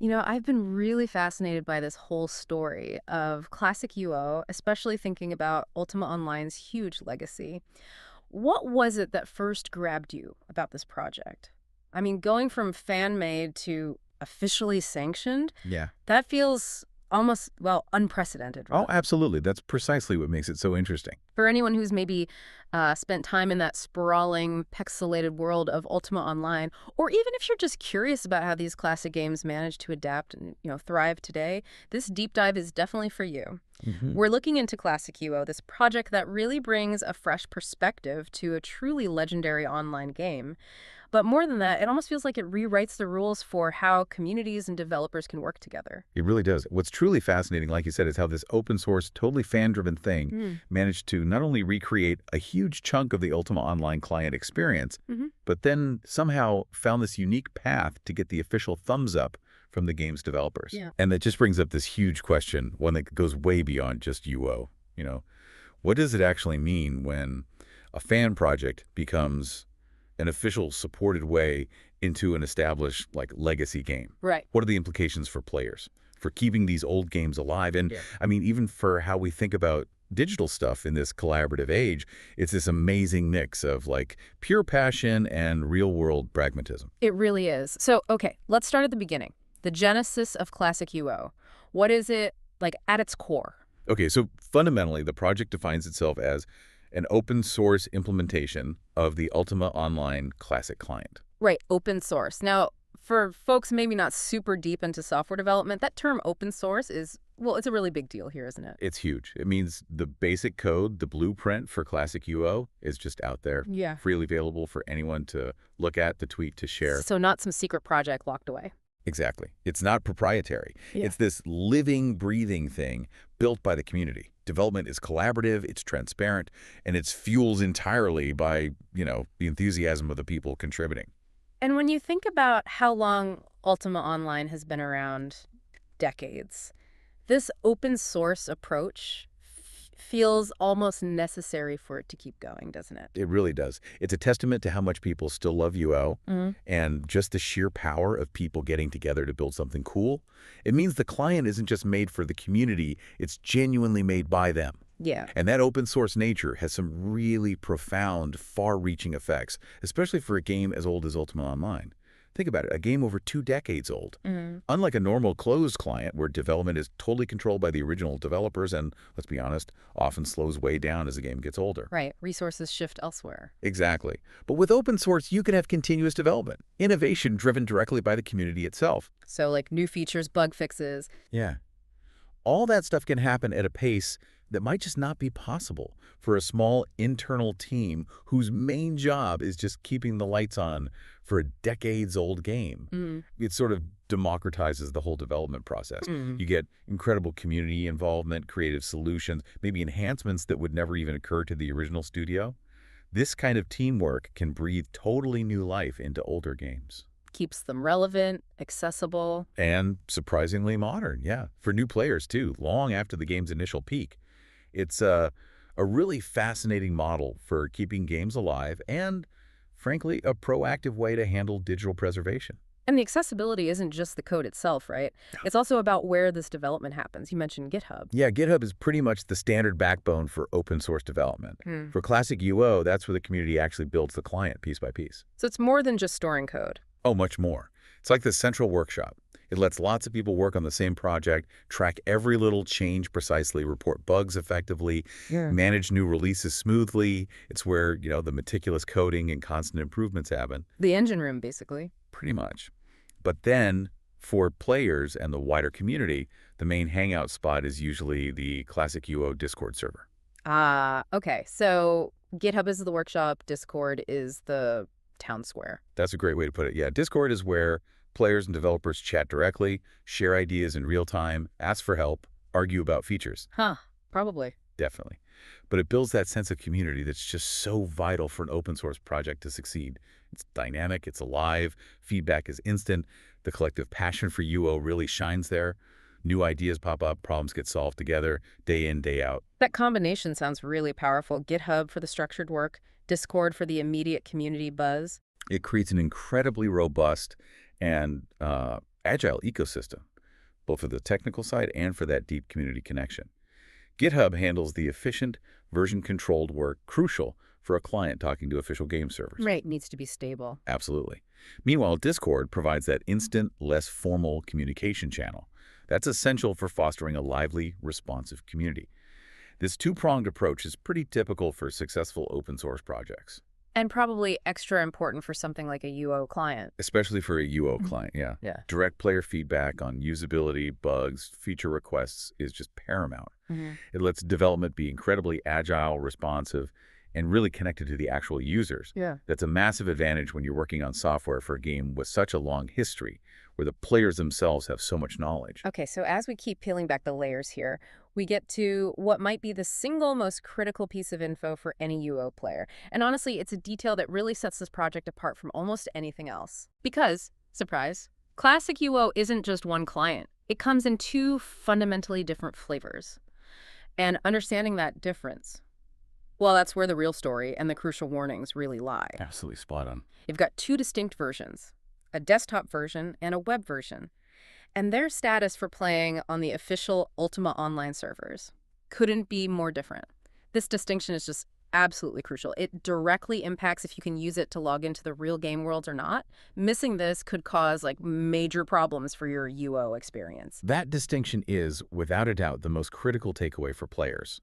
I've been really fascinated by this whole story of ClassicUO, especially thinking about Ultima Online's huge legacy. What was it that first grabbed you about this project? I mean, going from fan-made to officially sanctioned, Yeah. that feels almost, well, unprecedented, Oh, rather. absolutely. That's precisely what makes it so interesting. For anyone who's maybe spent time in that sprawling, pixelated world of Ultima Online, or even if you're just curious about how these classic games manage to adapt and thrive today, this deep dive is definitely for you. Hmm. We're looking into ClassicUO, this project that really brings a fresh perspective to a truly legendary online game. But more than that, it almost feels like it rewrites the rules for how communities and developers can work together. It really does. What's truly fascinating, like you said, is how this open source, totally fan-driven thing Mm. managed to not only recreate a huge chunk of the Ultima Online client experience, Hmm. but then somehow found this unique path to get the official thumbs up from the game's developers. Yeah. And that just brings up this huge question, one that goes way beyond just UO. What does it actually mean when a fan project becomes an official supported way into an established legacy game? Right. What are the implications for players, for keeping these old games alive? And Yeah. I mean, even for how we think about digital stuff in this collaborative age, it's this amazing mix of pure passion and real world pragmatism. It really is. So, okay, let's start at the beginning. The genesis of ClassicUO. What is it like at its core? Okay, so fundamentally, the project defines itself as an open source implementation of the Ultima Online Classic client. Right, open source. Now, for folks maybe not super deep into software development, that term open source is, well, it's a really big deal here, isn't it? It's huge. It means the basic code, the blueprint for ClassicUO is just out there, Yeah. freely available for anyone to look at, to tweet, to share. So not some secret project locked away. Exactly. It's not proprietary. Yeah. It's this living, breathing thing built by the community. Development is collaborative, it's transparent, and it's fueled entirely by, the enthusiasm of the people contributing. And when you think about how long Ultima Online has been around, decades, this open source approach feels almost necessary for it to keep going, doesn't it? It really does. It's a testament to how much people still love UO Mhm. and just the sheer power of people getting together to build something cool. It means the client isn't just made for the community, it's genuinely made by them. Yeah. And that open source nature has some really profound, far-reaching effects, especially for a game as old as Ultima Online. Think about it, a game over 2 decades old. Mhm. Unlike a normal closed client where development is totally controlled by the original developers and, let's be honest, often slows way down as the game gets older. Right. Resources shift elsewhere. Exactly. But with open source, you can have continuous development, innovation driven directly by the community itself. So like new features, bug fixes. Yeah. All that stuff can happen at a pace that might just not be possible for a small internal team whose main job is just keeping the lights on for a decades-old game. Mm. It sort of democratizes the whole development process. Mm. You get incredible community involvement, creative solutions, maybe enhancements that would never even occur to the original studio. This kind of teamwork can breathe totally new life into older games. Keeps them relevant, accessible. And surprisingly modern, yeah. For new players, too, long after the game's initial peak. It's a really fascinating model for keeping games alive and, frankly, a proactive way to handle digital preservation. And the accessibility isn't just the code itself, right? It's also about where this development happens. You mentioned GitHub. Yeah, GitHub is pretty much the standard backbone for open source development. Hmm. For ClassicUO, that's where the community actually builds the client piece by piece. So it's more than just storing code. Oh, much more. It's like the central workshop. It lets lots of people work on the same project, track every little change precisely, report bugs effectively, Yeah. manage new releases smoothly. It's where, the meticulous coding and constant improvements happen, The engine room, basically. pretty much. But then, for players and the wider community, the main hangout spot is usually the ClassicUO Discord server. Ah, okay. So GitHub is the workshop, Discord is the town square. That's a great way to put it. Yeah, Discord is where players and developers chat directly, share ideas in real time, ask for help, argue about features. Huh, probably. Definitely. But it builds that sense of community that's just so vital for an open source project to succeed. It's dynamic, it's alive, feedback is instant, the collective passion for UO really shines there. New ideas pop up, problems get solved together, day in, day out. That combination sounds really powerful. GitHub for the structured work, Discord for the immediate community buzz. It creates an incredibly robust and agile ecosystem, both for the technical side and for that deep community connection. GitHub handles the efficient, version-controlled work crucial for a client talking to official game servers. Right, needs to be stable. Absolutely. Meanwhile, Discord provides that instant, less formal communication channel. That's essential for fostering a lively, responsive community. This two-pronged approach is pretty typical for successful open source projects, And probably extra important for something like a UO client. especially for a UO client, yeah. Yeah. Direct player feedback on usability, bugs, feature requests is just paramount. Hmm. It lets development be incredibly agile, responsive, and really connected to the actual users. Yeah. That's a massive advantage when you're working on software for a game with such a long history, where the players themselves have so much knowledge. Okay, so as we keep peeling back the layers here, we get to what might be the single most critical piece of info for any UO player. And honestly, it's a detail that really sets this project apart from almost anything else. Because, surprise, ClassicUO isn't just one client. It comes in two fundamentally different flavors. And understanding that difference, well, that's where the real story and the crucial warnings really lie. Absolutely spot on. You've got two distinct versions, a desktop version and a web version, and their status for playing on the official Ultima Online servers couldn't be more different. This distinction is just absolutely crucial. It directly impacts if you can use it to log into the real game worlds or not. Missing this could cause major problems for your UO experience. That distinction is, without a doubt, the most critical takeaway for players.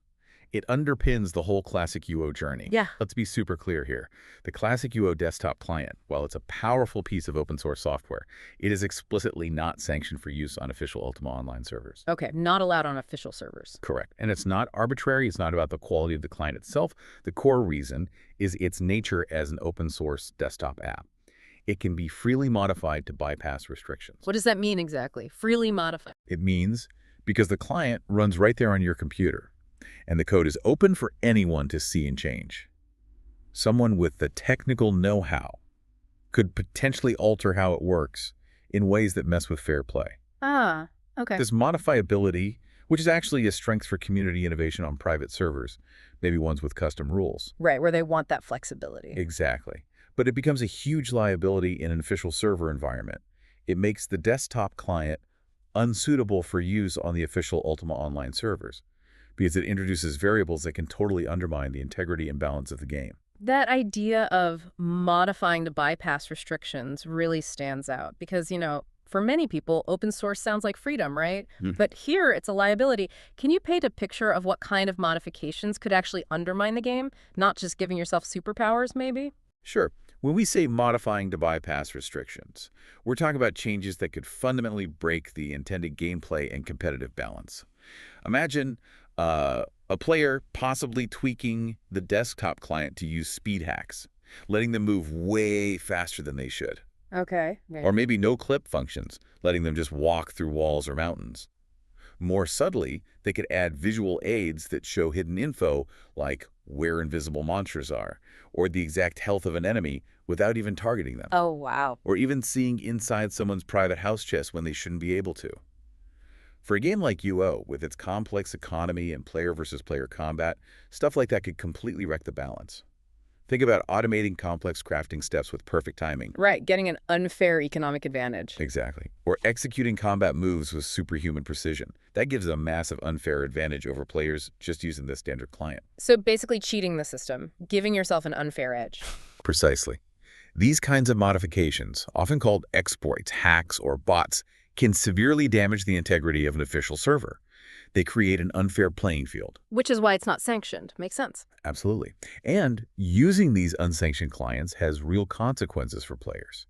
It underpins the whole ClassicUO journey. Yeah. Let's be super clear here. The ClassicUO desktop client, while it's a powerful piece of open source software, it is explicitly not sanctioned for use on official Ultima Online servers. Okay, not allowed on official servers. Correct. And it's not arbitrary. It's not about the quality of the client itself. The core reason is its nature as an open source desktop app. It can be freely modified to bypass restrictions. What does that mean exactly? Freely modified. It means because the client runs right there on your computer, and the code is open for anyone to see and change. Someone with the technical know-how could potentially alter how it works in ways that mess with fair play. Ah, okay. This modifiability, which is actually a strength for community innovation on private servers, maybe ones with custom rules. Right, where they want that flexibility. Exactly. But it becomes a huge liability in an official server environment. It makes the desktop client unsuitable for use on the official Ultima Online servers, because it introduces variables that can totally undermine the integrity and balance of the game. That idea of modifying to bypass restrictions really stands out because, for many people, open source sounds like freedom, right? Mhm. But here it's a liability. Can you paint a picture of what kind of modifications could actually undermine the game, not just giving yourself superpowers, maybe? Sure. When we say modifying to bypass restrictions, we're talking about changes that could fundamentally break the intended gameplay and competitive balance. Imagine a player possibly tweaking the desktop client to use speed hacks, letting them move way faster than they should. Okay. Or maybe no clip functions, letting them just walk through walls or mountains. More subtly, they could add visual aids that show hidden info like where invisible monsters are, or the exact health of an enemy without even targeting them, Oh, wow. or even seeing inside someone's private house chest when they shouldn't be able to. For a game like UO, with its complex economy and player versus player combat, stuff like that could completely wreck the balance. Think about automating complex crafting steps with perfect timing. Right, getting an unfair economic advantage. Exactly. Or executing combat moves with superhuman precision. That gives a massive unfair advantage over players just using the standard client. So basically cheating the system, giving yourself an unfair edge. Precisely. These kinds of modifications, often called exploits, hacks, or bots, can severely damage the integrity of an official server. They create an unfair playing field. Which is why it's not sanctioned. Makes sense. Absolutely. And using these unsanctioned clients has real consequences for players.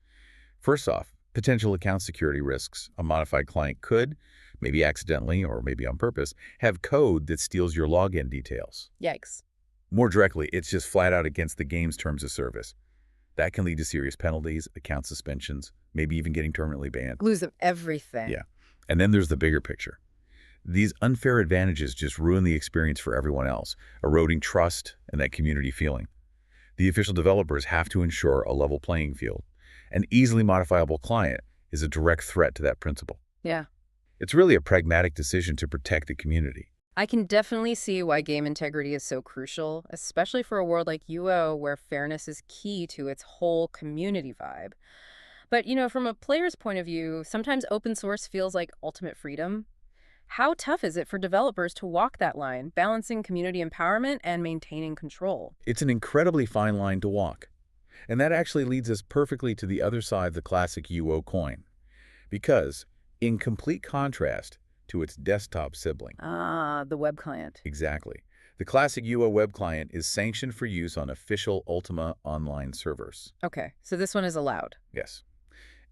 First off, potential account security risks. A modified client could, maybe accidentally or maybe on purpose, have code that steals your login details. Yikes. More directly, it's just flat out against the game's terms of service. That can lead to serious penalties, account suspensions, maybe even getting permanently banned. Lose of everything. Yeah. And then there's the bigger picture. These unfair advantages just ruin the experience for everyone else, eroding trust and that community feeling. The official developers have to ensure a level playing field. An easily modifiable client is a direct threat to that principle. Yeah. It's really a pragmatic decision to protect the community. I can definitely see why game integrity is so crucial, especially for a world like UO where fairness is key to its whole community vibe. But, from a player's point of view, sometimes open source feels like ultimate freedom. How tough is it for developers to walk that line, balancing community empowerment and maintaining control? It's an incredibly fine line to walk. And that actually leads us perfectly to the other side of the classic UO coin. Because, in complete contrast to its desktop sibling, Ah, the web client. exactly, the classic UO web client is sanctioned for use on official Ultima Online servers. Okay, so this one is allowed. Yes.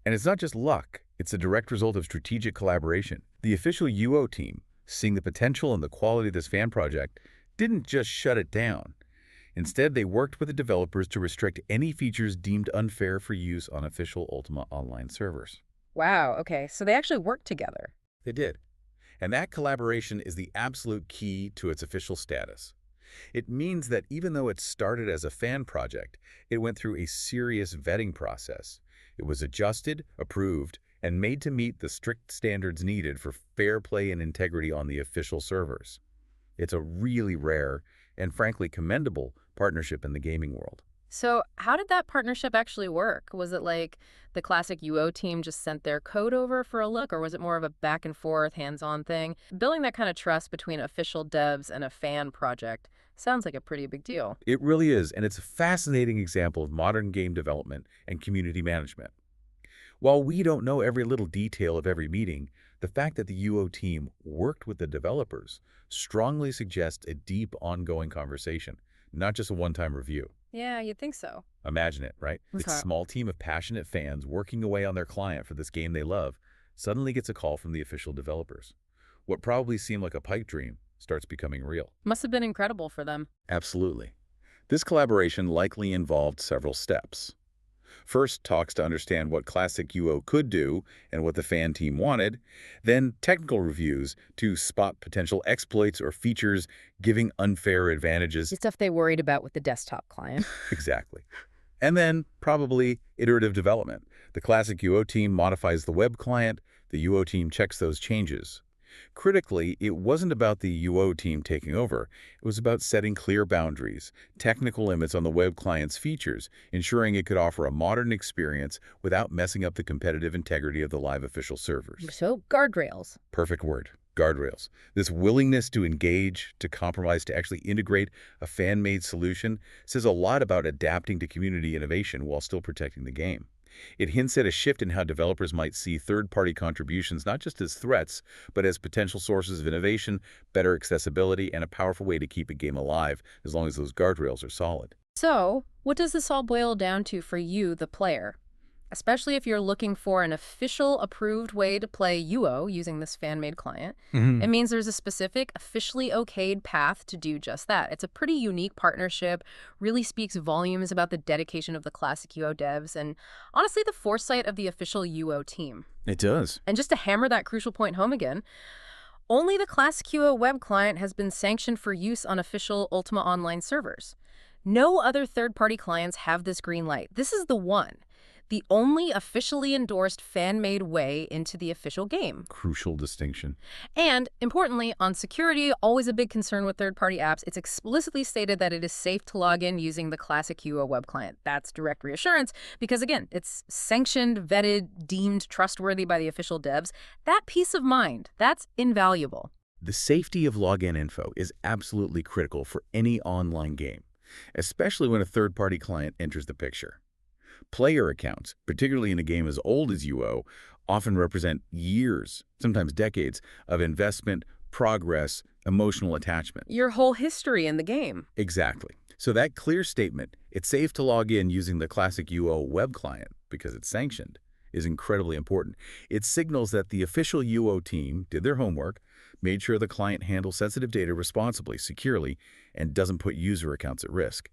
And it's not just luck, it's a direct result of strategic collaboration. The official UO team, seeing the potential and the quality of this fan project, didn't just shut it down. Instead, they worked with the developers to restrict any features deemed unfair for use on official Ultima Online servers. Wow, okay, so they actually work together. They did. And that collaboration is the absolute key to its official status. It means that even though it started as a fan project, it went through a serious vetting process. It was adjusted, approved, and made to meet the strict standards needed for fair play and integrity on the official servers. It's a really rare and frankly commendable partnership in the gaming world. So, how did that partnership actually work? Was it like the classic UO team just sent their code over for a look, or was it more of a back and forth, hands on thing? Building that kind of trust between official devs and a fan project sounds like a pretty big deal. It really is, and it's a fascinating example of modern game development and community management. While we don't know every little detail of every meeting, the fact that the UO team worked with the developers strongly suggests a deep, ongoing conversation, not just a one-time review. Yeah, you'd think so. Imagine it, right? This Okay. small team of passionate fans working away on their client for this game they love suddenly gets a call from the official developers. What probably seemed like a pipe dream starts becoming real. Must have been incredible for them. Absolutely. This collaboration likely involved several steps. First, talks to understand what ClassicUO could do and what the fan team wanted. Then, technical reviews to spot potential exploits or features giving unfair advantages. The stuff they worried about with the desktop client. Exactly. And then, probably, iterative development. The ClassicUO team modifies the web client. The UO team checks those changes. Critically, it wasn't about the UO team taking over. It was about setting clear boundaries, technical limits on the web client's features, ensuring it could offer a modern experience without messing up the competitive integrity of the live official servers. So, guardrails. Perfect word. Guardrails. This willingness to engage, to compromise, to actually integrate a fan-made solution says a lot about adapting to community innovation while still protecting the game. It hints at a shift in how developers might see third-party contributions not just as threats, but as potential sources of innovation, better accessibility, and a powerful way to keep a game alive as long as those guardrails are solid. So, what does this all boil down to for you, the player? Especially if you're looking for an official approved way to play UO using this fan-made client. It means there's a specific, officially okayed path to do just that. It's a pretty unique partnership, really speaks volumes about the dedication of the classic UO devs, and honestly, the foresight of the official UO team. It does. And just to hammer that crucial point home again, only the ClassicUO web client has been sanctioned for use on official Ultima Online servers. No other third-party clients have this green light. This is the one. The only officially endorsed fan-made way into the official game. Crucial distinction. And, importantly, on security, always a big concern with third-party apps, it's explicitly stated that it is safe to log in using the ClassicUO web client. That's direct reassurance because, again, it's sanctioned, vetted, deemed trustworthy by the official devs. That peace of mind, that's invaluable. The safety of login info is absolutely critical for any online game, especially when a third-party client enters the picture. Player accounts, particularly in a game as old as UO, often represent years, sometimes decades, of investment, progress, emotional attachment. Your whole history in the game. Exactly. So that clear statement, it's safe to log in using the classic UO web client because it's sanctioned, is incredibly important. It signals that the official UO team did their homework, made sure the client handles sensitive data responsibly, securely, and doesn't put user accounts at risk.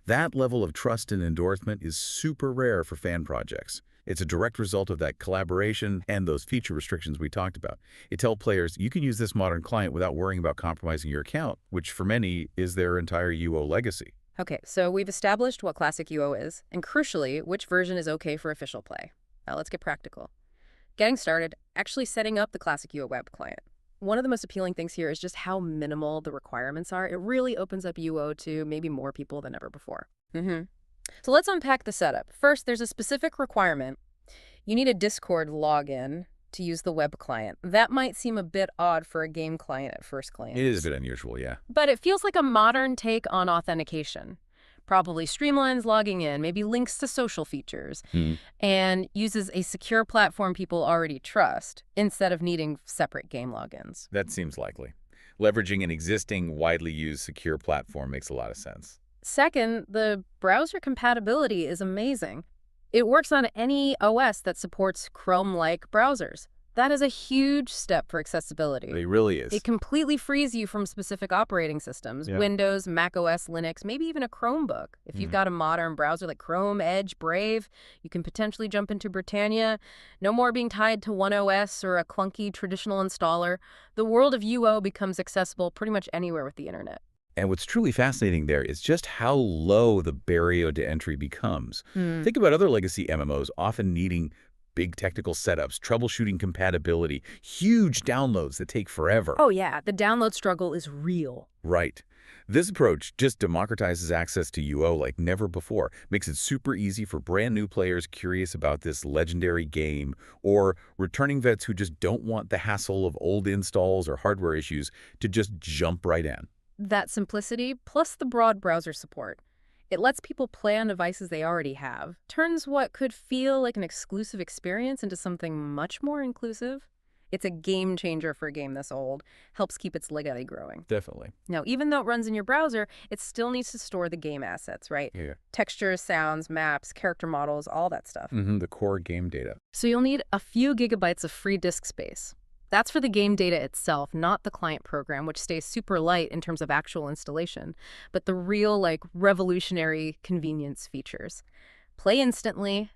That level of trust and endorsement is super rare for fan projects. It's a direct result of that collaboration and those feature restrictions we talked about. It tells players you can use this modern client without worrying about compromising your account, which for many is their entire UO legacy. Okay, so we've established what Classic UO is, and crucially, which version is okay for official play. Now let's get practical. Getting started, actually setting up the Classic UO web client. One of the most appealing things here is just how minimal the requirements are. It really opens up UO to maybe more people than ever before. So let's unpack the setup. First, there's a specific requirement. You need a Discord login to use the web client. That might seem a bit odd for a game client at first It is a glance. bit unusual, yeah. But it feels like a modern take on authentication. Probably streamlines logging in, maybe links to social features, Hmm. and uses a secure platform people already trust instead of needing separate game logins. That seems likely. Leveraging an existing, widely used secure platform makes a lot of sense. Second, the browser compatibility is amazing. It works on any OS that supports Chrome-like browsers. That is a huge step for accessibility. It really It is. completely frees you from specific operating systems, Yeah. Windows, Mac OS, Linux, maybe even a Chromebook. If you've Hmm. got a modern browser like Chrome, Edge, Brave, you can potentially jump into Britannia. No more being tied to one OS or a clunky traditional installer. The world of UO becomes accessible pretty much anywhere with the internet. And what's truly fascinating there is just how low the barrier to entry becomes. Hmm. Think about other legacy MMOs often needing big technical setups, troubleshooting compatibility, huge downloads that take forever. Oh yeah, the download struggle is real. Right. This approach just democratizes access to UO like never before, makes it super easy for brand new players curious about this legendary game, or returning vets who just don't want the hassle of old installs or hardware issues to just jump right in. That simplicity, plus the broad browser support. It lets people play on devices they already have, turns what could feel like an exclusive experience into something much more inclusive. It's a game changer for a game this old, helps keep its legacy growing. Definitely. Now, even though it runs in your browser, it still needs to store the game assets, right? Yeah. Textures, sounds, maps, character models, all that stuff. The core game data. So you'll need a few gigabytes of free disk space. That's for the game data itself, not the client program, which stays super light in terms of actual installation, but the real, revolutionary convenience features. Play instantly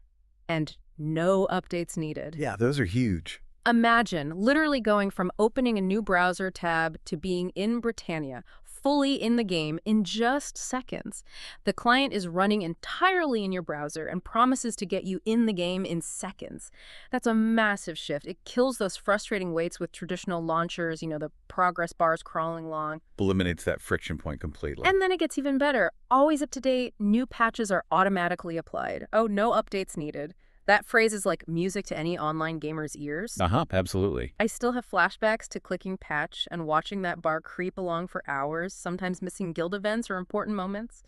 and no updates needed. Yeah, those are huge. Imagine literally going from opening a new browser tab to being in Britannia, fully in the game in just seconds. The client is running entirely in your browser and promises to get you in the game in seconds. That's a massive shift. It kills those frustrating waits with traditional launchers, the progress bars crawling along. Eliminates that friction point completely. And then it gets even better. Always up to date, new patches are automatically applied. Oh, no updates needed. That phrase is like music to any online gamer's ears. Absolutely. I still have flashbacks to clicking patch and watching that bar creep along for hours, sometimes missing guild events or important moments.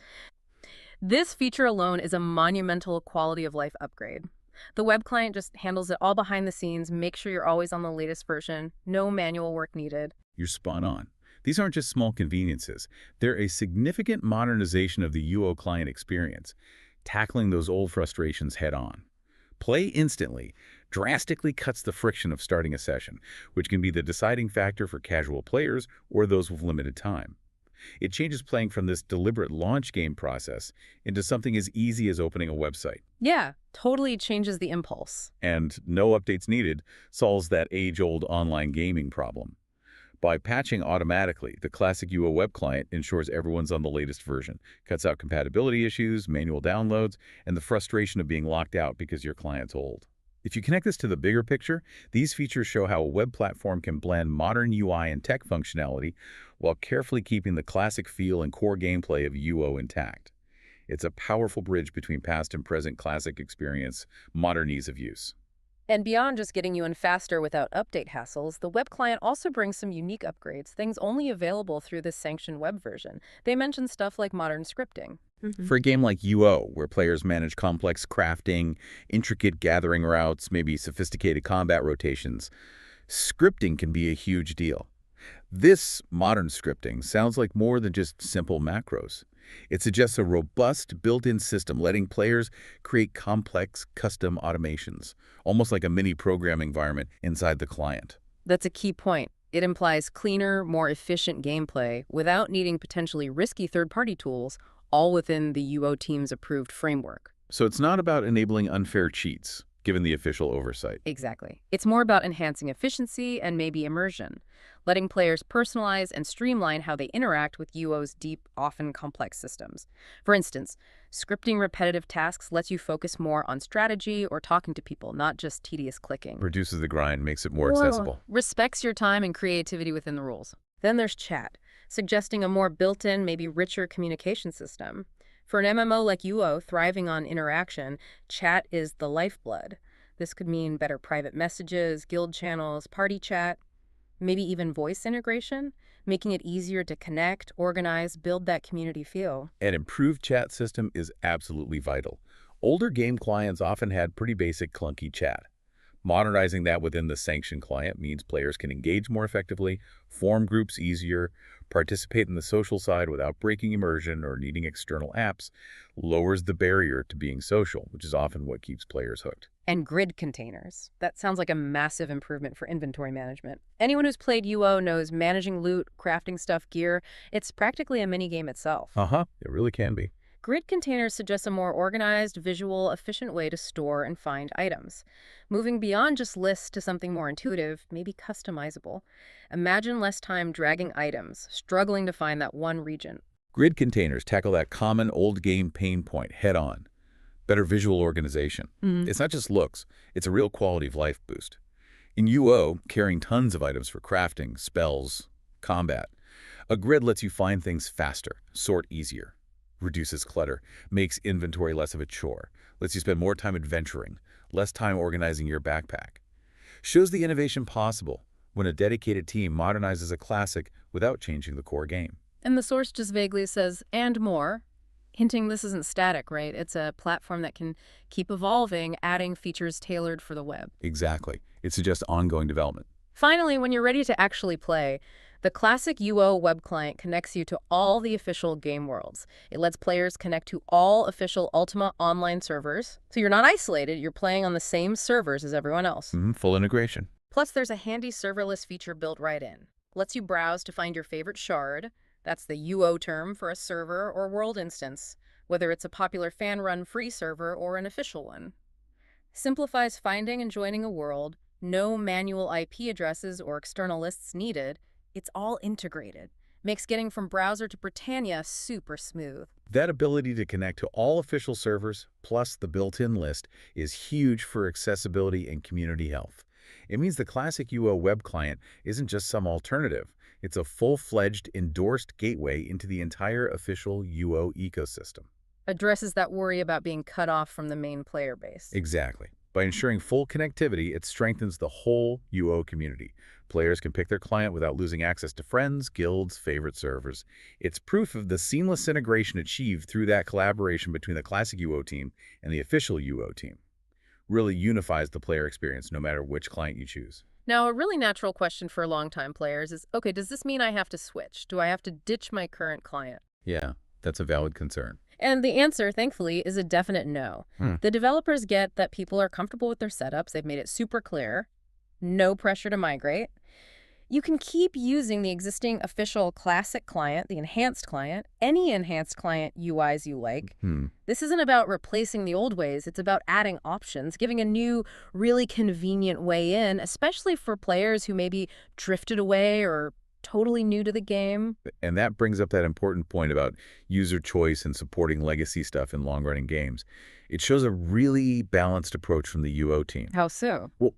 This feature alone is a monumental quality of life upgrade. The web client just handles it all behind the scenes, make sure you're always on the latest version, no manual work needed. You're spot on. These aren't just small conveniences. They're a significant modernization of the UO client experience, tackling those old frustrations head on. Play instantly drastically cuts the friction of starting a session, which can be the deciding factor for casual players or those with limited time. It changes playing from this deliberate launch game process into something as easy as opening a website. Yeah, totally changes the impulse. And no updates needed solves that age-old online gaming problem. By patching automatically, the ClassicUO web client ensures everyone's on the latest version, cuts out compatibility issues, manual downloads, and the frustration of being locked out because your client's old. If you connect this to the bigger picture, these features show how a web platform can blend modern UI and tech functionality while carefully keeping the classic feel and core gameplay of UO intact. It's a powerful bridge between past and present classic experience, modern ease of use. And beyond just getting you in faster without update hassles, the web client also brings some unique upgrades, things only available through this sanctioned web version. They mention stuff like modern scripting. For a game like UO, where players manage complex crafting, intricate gathering routes, maybe sophisticated combat rotations, scripting can be a huge deal. This modern scripting sounds like more than just simple macros. It suggests a robust, built-in system letting players create complex, custom automations, almost like a mini programming environment inside the client. That's a key point. It implies cleaner, more efficient gameplay without needing potentially risky third-party tools, all within the UO team's approved framework. So it's not about enabling unfair cheats, given the official oversight. Exactly. It's more about enhancing efficiency and maybe immersion, letting players personalize and streamline how they interact with UO's deep, often complex systems. For instance, scripting repetitive tasks lets you focus more on strategy or talking to people, not just tedious clicking. Reduces the grind, makes it more accessible. Respects your time and creativity within the rules. Then there's chat, suggesting a more built-in, maybe richer communication system. For an MMO like UO thriving on interaction, chat is the lifeblood. This could mean better private messages, guild channels, party chat, maybe even voice integration, making it easier to connect, organize, build that community feel. An improved chat system is absolutely vital. Older game clients often had pretty basic clunky chat. Modernizing that within the sanctioned client means players can engage more effectively, form groups easier, participate in the social side without breaking immersion or needing external apps, lowers the barrier to being social, which is often what keeps players hooked. And grid containers. That sounds like a massive improvement for inventory management. Anyone who's played UO knows managing loot, crafting stuff, gear, it's practically a mini game itself. Uh-huh, it really can be. Grid containers suggest a more organized, visual, efficient way to store and find items. Moving beyond just lists to something more intuitive, maybe customizable. Imagine less time dragging items, struggling to find that one region. Grid containers tackle that common old game pain point head on. Better visual organization. Mhm. It's not just looks, it's a real quality of life boost. In UO, carrying tons of items for crafting, spells, combat, a grid lets you find things faster, sort easier, reduces clutter, makes inventory less of a chore, lets you spend more time adventuring, less time organizing your backpack. Shows the innovation possible when a dedicated team modernizes a classic without changing the core game. And the source just vaguely says, and more, hinting this isn't static, right? It's a platform that can keep evolving, adding features tailored for the web. Exactly. It suggests ongoing development. Finally, when you're ready to actually play, the ClassicUO web client connects you to all the official game worlds. It lets players connect to all official Ultima online servers, so you're not isolated, you're playing on the same servers as everyone else. Full integration. Plus, there's a handy serverless feature built right in. Lets you browse to find your favorite shard. That's the UO term for a server or world instance, whether it's a popular fan-run free server or an official one. Simplifies finding and joining a world, no manual IP addresses or external lists needed. It's all integrated. Makes getting from browser to Britannia super smooth. That ability to connect to all official servers, plus the built-in list, is huge for accessibility and community health. It means the ClassicUO web client isn't just some alternative. It's a full-fledged, endorsed gateway into the entire official UO ecosystem. Addresses that worry about being cut off from the main player base. Exactly. By ensuring full connectivity, it strengthens the whole UO community. Players can pick their client without losing access to friends, guilds, favorite servers. It's proof of the seamless integration achieved through that collaboration between the classic UO team and the official UO team. Really unifies the player experience no matter which client you choose. Now, a really natural question for longtime players is, okay, does this mean I have to switch? Do I have to ditch my current client? Yeah, that's a valid concern. And the answer, thankfully, is a definite no. The developers get that people are comfortable with their setups. They've made it super clear. No pressure to migrate. You can keep using the existing official classic client, the enhanced client, any enhanced client UIs you like. This isn't about replacing the old ways. It's about adding options, giving a new, really convenient way in, especially for players who maybe drifted away or totally new to the game. And that brings up that important point about user choice and supporting legacy stuff in long-running games. It shows a really balanced approach from the UO team. How so? Well,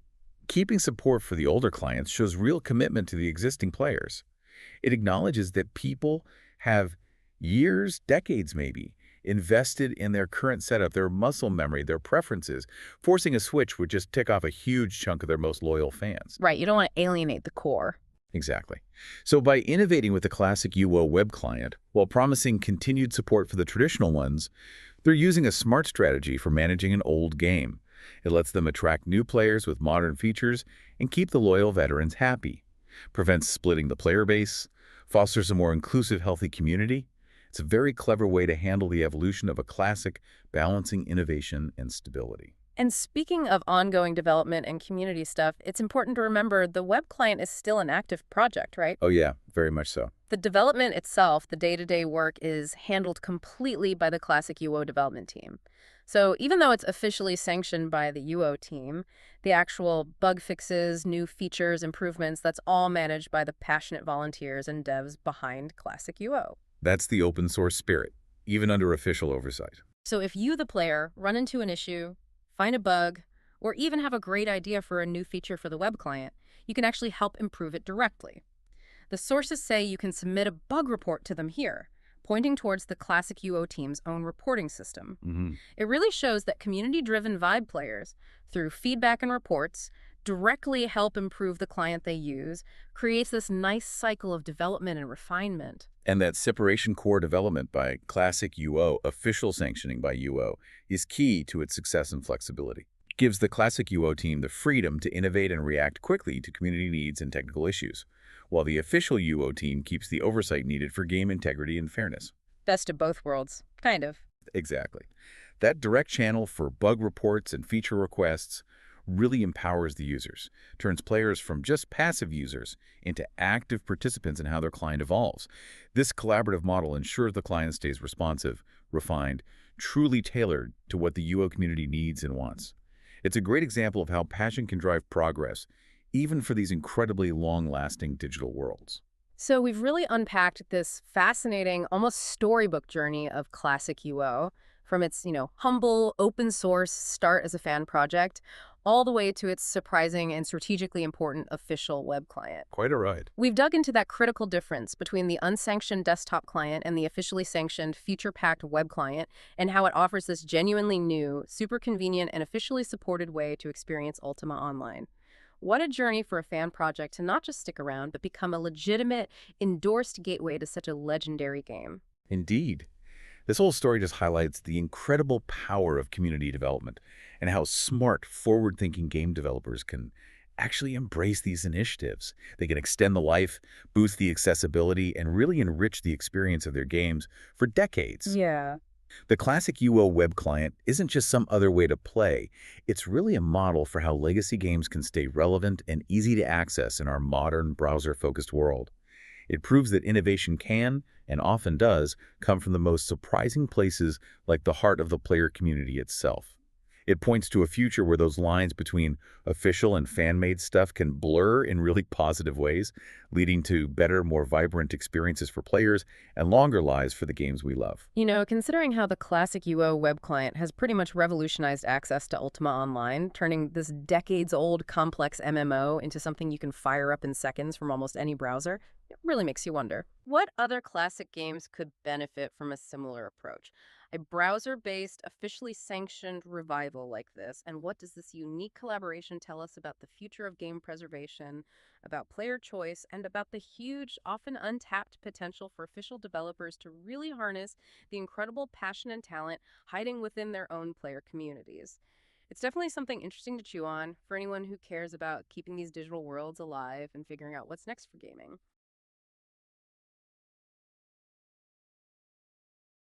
keeping support for the older clients shows real commitment to the existing players. It acknowledges that people have years, decades maybe, invested in their current setup, their muscle memory, their preferences. Forcing a switch would just tick off a huge chunk of their most loyal fans. Right, you don't want to alienate the core. Exactly. So by innovating with the classic UO web client, while promising continued support for the traditional ones, they're using a smart strategy for managing an old game. It lets them attract new players with modern features and keep the loyal veterans happy. Prevents splitting the player base, fosters a more inclusive, healthy community. It's a very clever way to handle the evolution of a classic, balancing innovation and stability. And speaking of ongoing development and community stuff, it's important to remember the web client is still an active project, right? Oh yeah, very much so. The development itself, the day-to-day work, is handled completely by the classic UO development team. So even though it's officially sanctioned by the UO team, the actual bug fixes, new features, improvements, that's all managed by the passionate volunteers and devs behind classic UO. That's the open source spirit, even under official oversight. So if you, the player, run into an issue, find a bug, or even have a great idea for a new feature for the web client, you can actually help improve it directly. The sources say you can submit a bug report to them here, pointing towards the ClassicUO team's own reporting system. Hmm. It really shows that community-driven Vibe players, through feedback and reports, directly help improve the client they use, creates this nice cycle of development and refinement. And that separation core development by Classic UO, official sanctioning by UO, is key to its success and flexibility. It gives the Classic UO team the freedom to innovate and react quickly to community needs and technical issues, while the official UO team keeps the oversight needed for game integrity and fairness. Best of both worlds, kind of. Exactly. That direct channel for bug reports and feature requests really empowers the users, turns players from just passive users into active participants in how their client evolves. This collaborative model ensures the client stays responsive, refined, truly tailored to what the UO community needs and wants. It's a great example of how passion can drive progress, even for these incredibly long-lasting digital worlds. So we've really unpacked this fascinating, almost storybook journey of Classic UO, from its, humble open source start as a fan project, all the way to its surprising and strategically important official web client. Quite a ride. We've dug into that critical difference between the unsanctioned desktop client and the officially sanctioned feature-packed web client, and how it offers this genuinely new, super convenient, and officially supported way to experience Ultima Online. What a journey for a fan project to not just stick around, but become a legitimate, endorsed gateway to such a legendary game. Indeed. This whole story just highlights the incredible power of community development and how smart, forward-thinking game developers can actually embrace these initiatives. They can extend the life, boost the accessibility, and really enrich the experience of their games for decades. Yeah. The classic UO web client isn't just some other way to play. It's really a model for how legacy games can stay relevant and easy to access in our modern browser-focused world. It proves that innovation can, and often does, come from the most surprising places like the heart of the player community itself. It points to a future where those lines between official and fan-made stuff can blur in really positive ways, leading to better, more vibrant experiences for players and longer lives for the games we love. Considering how the classic UO web client has pretty much revolutionized access to Ultima Online, turning this decades-old complex MMO into something you can fire up in seconds from almost any browser, it really makes you wonder, what other classic games could benefit from a similar approach? A browser-based, officially sanctioned revival like this, and what does this unique collaboration tell us about the future of game preservation, about player choice, and about the huge, often untapped potential for official developers to really harness the incredible passion and talent hiding within their own player communities? It's definitely something interesting to chew on for anyone who cares about keeping these digital worlds alive and figuring out what's next for gaming.